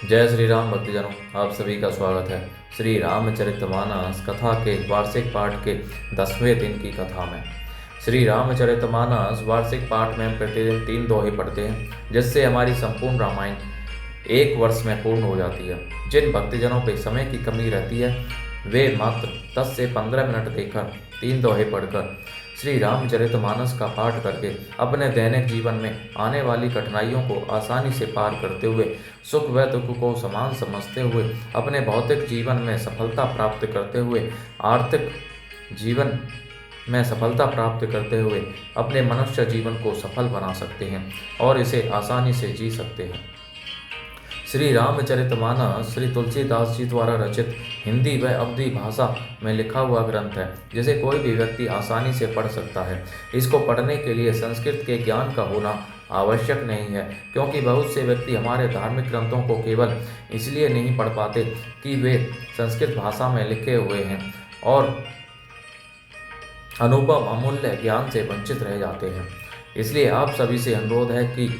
जय श्री राम भक्तजनों, आप सभी का स्वागत है श्री रामचरितमानस कथा के वार्षिक पाठ के 10वें दिन की कथा में। श्री रामचरितमानस वार्षिक पाठ में हम प्रतिदिन 3 दोहे पढ़ते हैं, जिससे हमारी संपूर्ण रामायण 1 वर्ष में पूर्ण हो जाती है। जिन भक्तजनों पे समय की कमी रहती है वे मात्र 10 से 15 मिनट देकर 3 दोहे पढ़कर श्री रामचरितमानस का पाठ करके अपने दैनिक जीवन में आने वाली कठिनाइयों को आसानी से पार करते हुए सुख व दुख को समान समझते हुए अपने भौतिक जीवन में सफलता प्राप्त करते हुए आर्थिक जीवन में सफलता प्राप्त करते हुए अपने मनुष्य जीवन को सफल बना सकते हैं और इसे आसानी से जी सकते हैं। श्री रामचरितमानस श्री तुलसीदास जी द्वारा रचित हिंदी व अवधी भाषा में लिखा हुआ ग्रंथ है, जिसे कोई भी व्यक्ति आसानी से पढ़ सकता है। इसको पढ़ने के लिए संस्कृत के ज्ञान का होना आवश्यक नहीं है, क्योंकि बहुत से व्यक्ति हमारे धार्मिक ग्रंथों को केवल इसलिए नहीं पढ़ पाते कि वे संस्कृत भाषा में लिखे हुए हैं और अनुभव अमूल्य ज्ञान से वंचित रह जाते हैं। इसलिए आप सभी से अनुरोध है कि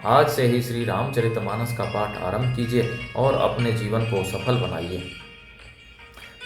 आज से ही श्री रामचरितमानस का पाठ आरंभ कीजिए और अपने जीवन को सफल बनाइए।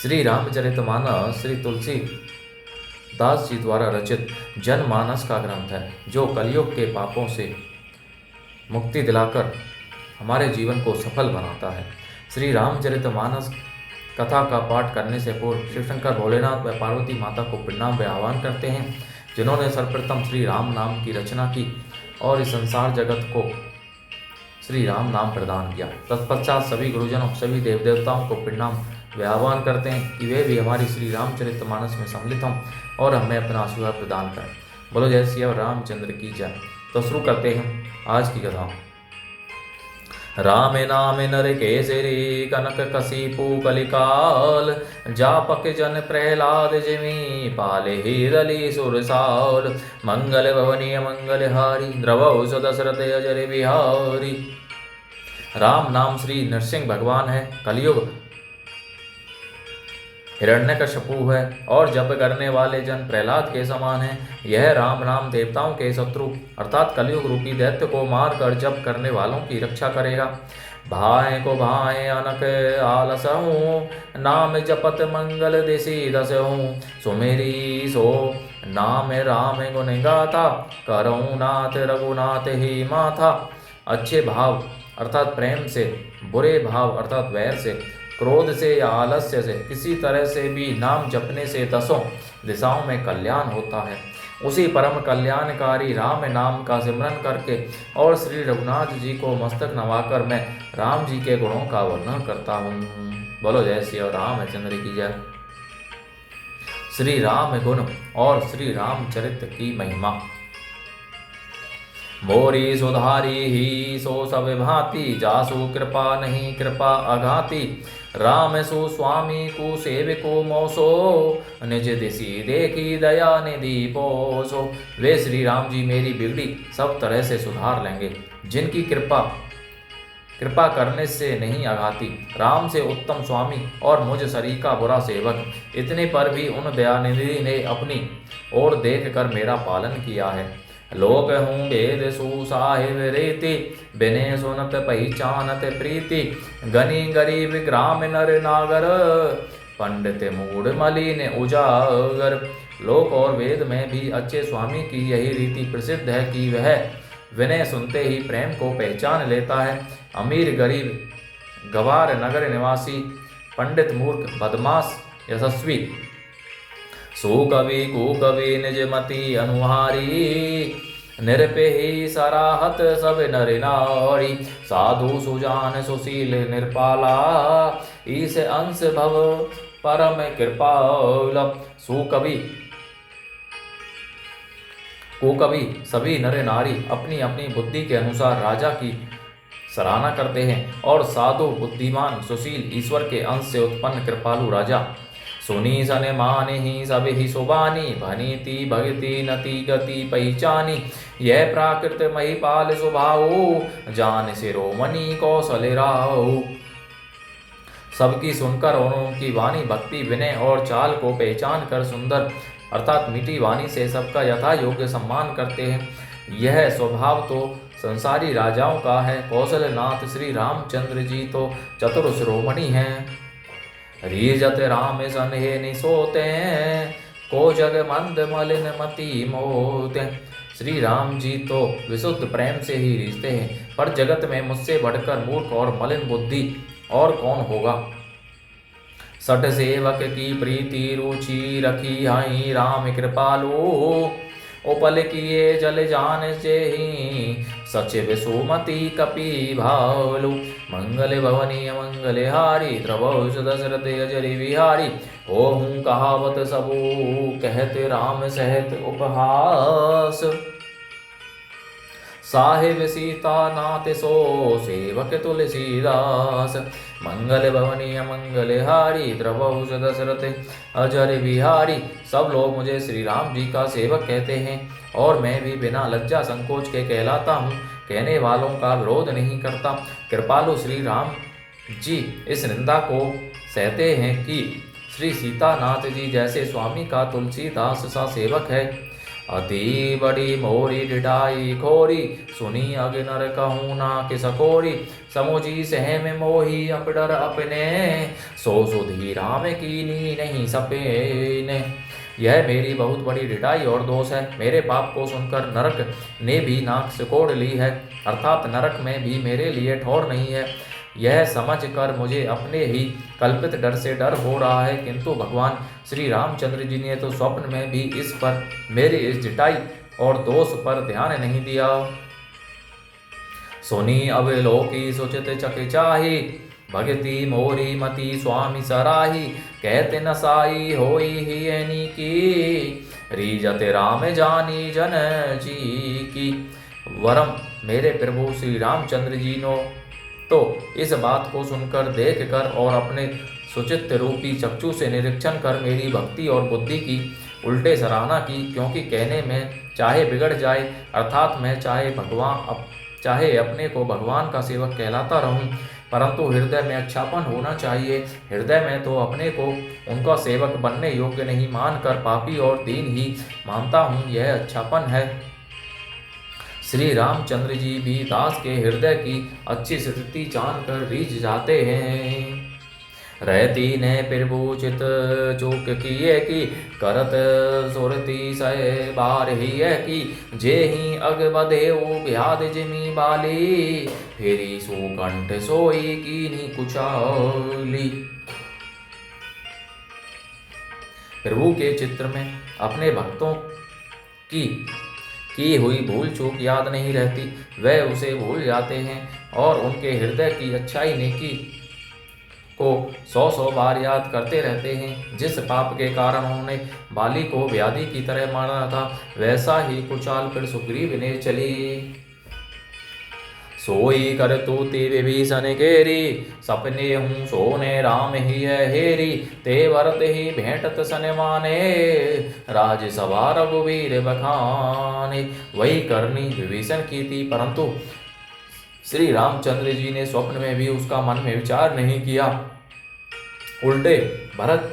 श्री रामचरितमानस श्री तुलसीदास जी द्वारा रचित जनमानस का ग्रंथ है, जो कलयुग के पापों से मुक्ति दिलाकर हमारे जीवन को सफल बनाता है। श्री रामचरितमानस कथा का पाठ करने से पूर्व शिव शंकर भोलेनाथ व पार्वती माता को प्रणाम व आह्वान करते हैं, जिन्होंने सर्वप्रथम श्री राम नाम की रचना की और इस संसार जगत को श्री राम नाम प्रदान किया। तत्पश्चात सभी गुरुजनों, सभी देव देवताओं को प्रणाम व आह्वान करते हैं कि वे भी हमारी श्री रामचरितमानस में सम्मिलित हों और हमें अपना आशीर्वाद प्रदान करें। बोलो जय श्री रामचंद्र की जय। तो शुरू करते हैं आज की कथा। राम नाम नर केसरी कनक कसीपू कलिकाल जापक जन प्रहलाद जिमी पाले ही रली सुरसाल मंगल भवनीय मंगल हारी द्रवौ दशरथ अजर बिहारी। राम नाम श्री नरसिंह भगवान है, कलयुग हिरण्यकश्यपु है और जप करने वाले जन प्रहलाद के समान है। यह राम नाम देवताओं के शत्रु अर्थात कलयुग रूपी दैत्य को मार कर जप करने वालों की रक्षा करेगा। भाए को भाए अनक आलसहूँ नाम जपत मंगल देसी दसहूँ सुमेरी सो नाम राम गुण गाथा करऊँ नाथ रघुनाथ ही माथा। अच्छे भाव अर्थात प्रेम से, बुरे भाव अर्थात वैर से, क्रोध से या आलस्य से, किसी तरह से भी नाम जपने से 10 दिशाओं में कल्याण होता है। उसी परम कल्याणकारी राम नाम का सिमरन करके और श्री रघुनाथ जी को मस्तक नवाकर मैं राम जी के गुणों का वर्णन करता हूँ। बोलो जय श्री रामचंद्र की जय। श्री राम गुण और श्री रामचरित की महिमा। मोरी सुधारी ही सो सब भांति जासु कृपा नहीं कृपा अघाती राम सो स्वामी को सेवको मोसो निज दिशी देखी दया निधि पोसो। वे श्री राम जी मेरी बिगड़ी सब तरह से सुधार लेंगे, जिनकी कृपा करने से नहीं अघाती, राम से उत्तम स्वामी और मुझ सरीका बुरा सेवक। इतने पर भी उन दयानिधि ने अपनी ओर देख कर मेरा पालन किया है। लोक हूँ वेद सुसाहिब रीति बिने सुनत पहचानत प्रीति गनी गरीब ग्राम नर नागर पंडित मूढ़ मलिन उजागर। लोक और वेद में भी अच्छे स्वामी की यही रीति प्रसिद्ध है कि वह विनय सुनते ही प्रेम को पहचान लेता है। अमीर गरीब गवार नगर निवासी पंडित मूर्ख बदमाश यशस्वी सुकवि कुकवि निज मति अनुहारी निरपेही सराहत सब नर नारी साधु सुजान सुशील निर्पाला ईस अंश भव परम कृपाल। सुकवि कुकवि सभी नर नारी अपनी अपनी बुद्धि के अनुसार राजा की सराहना करते हैं और साधु बुद्धिमान सुशील ईश्वर के अंश से उत्पन्न कृपालु राजा सुनी सन मान ही सब ही सुबानी भनीति भगति नति गति पहचानी। यह प्राकृत महिपाल स्वभाव जान शिरोमणि कौशल राहु। सबकी सुनकर उनकी वाणी भक्ति विनय और चाल को पहचान कर सुंदर अर्थात मीठी वाणी से सबका यथा योग्य सम्मान करते हैं। यह स्वभाव तो संसारी राजाओं का है। कौशलनाथ श्री रामचंद्र जी तो चतुर शिरोमणि हैं। रीजत राम सनहे निसोते, को जग मंद मलिन मति मोते। श्री राम जी तो विशुद्ध प्रेम से ही रीझते हैं, पर जगत में मुझसे बढ़कर मूर्ख और मलिन बुद्धि और कौन होगा। सठ सेवक की प्रीति रुचि रखी हाई राम कृपालु, उपल किए जल जान से ही सचिव सुमति कपि भालु। मंगल भवनी मंगल हारी, द्रवहुष दशरथ अजरि बिहारी। ओहूँ कहावत सबू कहते, राम सहत उपहास। साहिब सीता नाथ सो सेवक तुलसीदास। मंगल भवनी मंगल हारी, द्रवहुष दशरथ अजर बिहारी। सब लोग मुझे श्री राम जी का सेवक कहते हैं और मैं भी बिना लज्जा संकोच के कहलाता हूँ। कहने वालों का विरोध नहीं करता। कृपालु श्री राम जी इस निंदा को सहते हैं कि श्री सीतानाथ जी जैसे स्वामी का तुलसीदास सा सेवक है। अति बड़ी मोरी डिडाई खोरी, सुनी अग नर कहूँ ना कि सकोरी। समुझी सहम मोही अपडर अपने, सो सुधी राम कीनी नहीं सपेने। यह मेरी बहुत बड़ी डिडाई और दोष है। मेरे पाप को सुनकर नरक ने भी नाक सिकोड़ ली है, अर्थात नरक में भी मेरे लिए ठौर नहीं है। यह समझकर मुझे अपने ही कल्पित डर से डर हो रहा है, किंतु भगवान श्री रामचंद्र जी ने तो स्वप्न में भी इस पर मेरी इस डिटाई और दोष पर ध्यान नहीं दिया। सुनी अब लोकी सुचित चक चाही, भगति मोरी मति स्वामी सराही। कहते न साई होई ही एनी की, रीजत राम जानी जन जी की। वरम मेरे प्रभु श्री रामचंद्र जी नो तो इस बात को सुनकर, देख कर और अपने सुचित्त रूपी चक्षु से निरीक्षण कर मेरी भक्ति और बुद्धि की उल्टे सराहना की। क्योंकि कहने में चाहे बिगड़ जाए, अर्थात मैं चाहे अपने को भगवान का सेवक कहलाता रहूं, परंतु हृदय में अच्छापन होना चाहिए। हृदय में तो अपने को उनका सेवक बनने योग्य नहीं मानकर पापी और दीन ही मानता हूँ। यह अच्छापन है। श्री रामचंद्र जी भी दास के हृदय की अच्छी स्थिति जानकर रीझ जाते हैं। रहती ने प्रभु चित चूक किए की, करत सुरती सय बार ही की। जे ही अग बधेऊ ब्याद जिमी बाली, फेरी सुकंठ सोई कीनी कुचाली। प्रभु के चित्र में अपने भक्तों की हुई भूल चूक याद नहीं रहती। वह उसे भूल जाते हैं और उनके हृदय की अच्छाई नेकी को 100 बार याद करते रहते हैं। जिस पाप के कारण उन्होंने बाली को व्याधि की तरह मारा था, वैसा ही कुचाल कर सुग्रीव ने चली। सोई कर तूती विभीषण केरी, सपने हूँ सोने राम ही है हेरी। ते वरत ही भेंटत सनमाने, राजसभा रघुवीर बखाने। वही करनी विभीषण की थी, परंतु श्री रामचंद्र जी ने स्वप्न में भी उसका मन में विचार नहीं किया। उल्टे भरत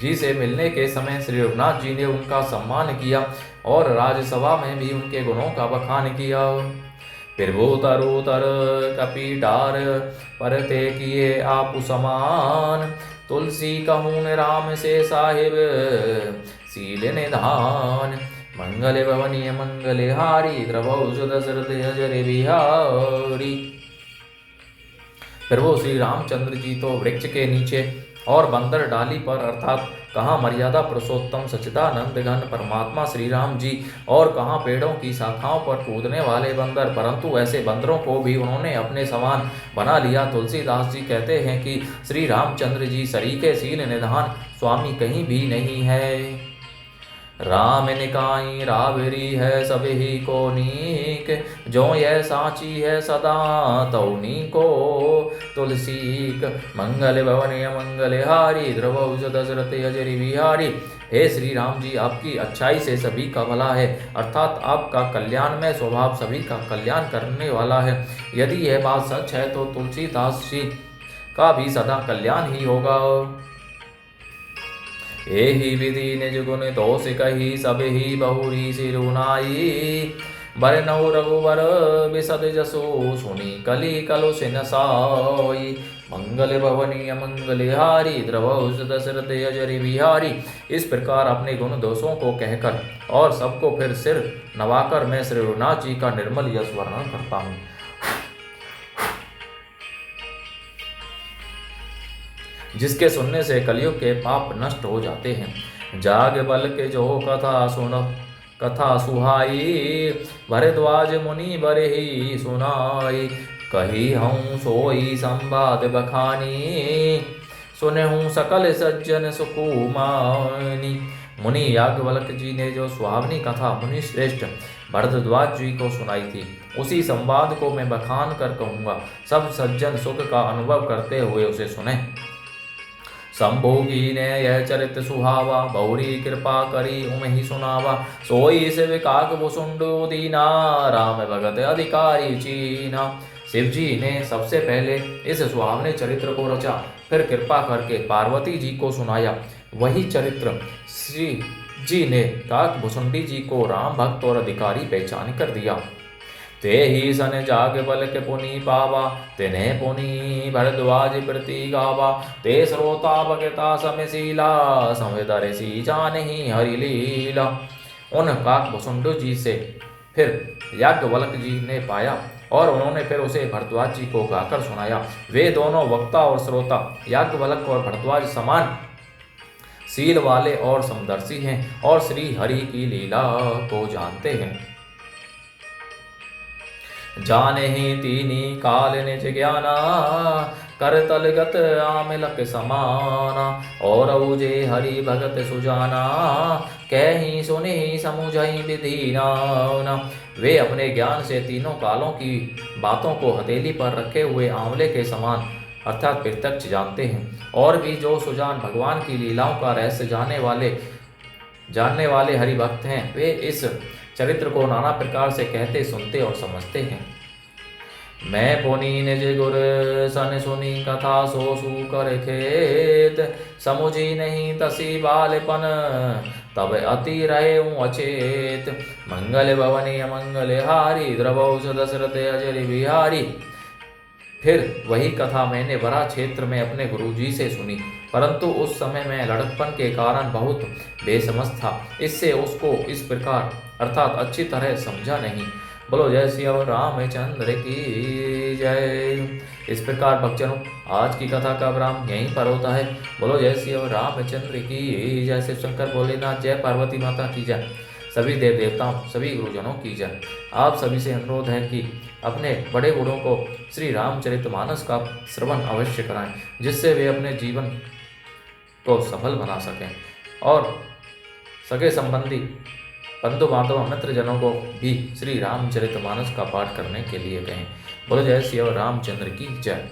जी से मिलने के समय श्री रघुनाथ जी ने उनका सम्मान किया और राजसभा में भी उनके गुणों का बखान किया। प्रभु तरुतर कपीटार, परते किए आप समान। तुलसी कहून राम से साहिब, सील निधान। मंगल भवनीय मंगल हारी, द्रवहुष दशरथ अजर बिहारी। प्रभु श्री रामचंद्र जी तो वृक्ष के नीचे और बंदर डाली पर, अर्थात कहाँ मर्यादा पुरुषोत्तम सच्चिदानंद घन परमात्मा श्री राम जी और कहाँ पेड़ों की शाखाओं पर कूदने वाले बंदर, परंतु ऐसे बंदरों को भी उन्होंने अपने समान बना लिया। तुलसीदास जी कहते हैं कि श्री रामचंद्र जी सरीखे सील निधान स्वामी कहीं भी नहीं है। राम निकाई रावरी है सब ही को नीक, जो यह साची है सदा तौनी को तुलसीक। मंगल भवनीय मंगल हारी, द्रवहुष दशरथ अजरि बिहारी। हे श्री राम जी, आपकी अच्छाई से सभी का भला है, अर्थात आपका कल्याणमय स्वभाव सभी का कल्याण करने वाला है। यदि यह बात सच है तो तुलसीदास जी का भी सदा कल्याण ही होगा। एहि विधि निज गुण दोष कही, सब ही बहुरी सिरुनाई। बर नौ रघुवर बिसद जसो सुनी कली कलो सिन साई। मंगल भवनीय मंगलहारी द्रवौ दशरथ अजरि बिहारी। इस प्रकार अपने गुण दोषों को कहकर और सबको फिर सिर नवाकर मैं श्री रघुनाथ जी का निर्मल यश वर्णन करता हूँ। जिसके सुनने से कलयुग के पाप नष्ट हो जाते हैं। जाग बल के जो कथा सुन कथा सुहाई, भरद्वाज मुनि बरे ही सुनाई। कही हूँ सोई संवाद बखानी, सुने हूँ सकल सज्जन सुकुमानी। मुनि याज्ञवल्क्य जी ने जो सुहावनी कथा मुनि श्रेष्ठ भरद्वाज जी को सुनाई थी, उसी संवाद को मैं बखान कर कहूँगा। सब सज्जन सुख का अनुभव करते हुए उसे सुने। संभोगी ने यह चरित सुहावा, बहुरी कृपा करी उम ही सुनावा। सोई शिव काक भुसुंडो दीना, राम भगत अधिकारी चीना। शिव जी ने सबसे पहले इस सुहावने चरित्र को रचा, फिर कृपा करके पार्वती जी को सुनाया। वही चरित्र श्री जी ने काक भुसुंडी जी को राम भक्त और अधिकारी पहचान कर दिया। ते ही सन जाग बल के पुनि पावा, तिन्हें पुनि भरद्वाज प्रति गावा। ते श्रोता भगता समशीला, संविदर सी जानहि हरि लीला। उन काक भुसुंडो जी से फिर याज्ञवल्क्य जी ने पाया और उन्होंने फिर उसे भरद्वाज जी को गाकर सुनाया। वे दोनों वक्ता और श्रोता याज्ञवल्क्य और भरद्वाज समान शील वाले और समदर्शी हैं और श्री हरि की लीला को जानते हैं। जाने ही तीनी काल निज ज्ञाना, कर तलगत आमिलक समाना। और उजे हरि भगत सुजाना, कहीं सुनी समुझई विधि नाना। वे अपने ज्ञान से तीनों कालों की बातों को हथेली पर रखे हुए आंवले के समान अर्थात प्रत्यक्ष जानते हैं। और भी जो सुजान भगवान की लीलाओं का रहस्य जानने वाले हरि भक्त हैं, वे इस चरित्र को नाना प्रकार से कहते सुनते और समझते हैं। मैं पुनि निज गुर सन सुनी कथा सो सु कर खेत, समुझी नहीं तसी बालपन तब अति रहे अचेत। मंगल भवनी मंगल हारी, द्रवौ दशरथ अजरि बिहारी। फिर वही कथा मैंने वरा क्षेत्र में अपने गुरुजी से सुनी, परंतु उस समय मैं लड़कपन के कारण बहुत बेसमझ था, इससे उसको इस प्रकार अर्थात अच्छी तरह समझा नहीं। बोलो जय श्री रामचंद्र की जय। इस प्रकार भक्तजनों, आज की कथा का विराम यहीं पर होता है। बोलो जय श्री रामचंद्र की जय। शिव शंकर भोलेनाथ जय, पार्वती माता की जय, सभी देव देवताओं सभी गुरुजनों की जय। आप सभी से अनुरोध है कि अपने बड़े बूढ़ों को श्री रामचरितमानस का श्रवण अवश्य कराएं, जिससे वे अपने जीवन को सफल बना सकें और सगे संबंधी बंधु बांधव मित्रजनों को भी श्री रामचरितमानस का पाठ करने के लिए कहें। बोलो जय श्री रामचंद्र की जय।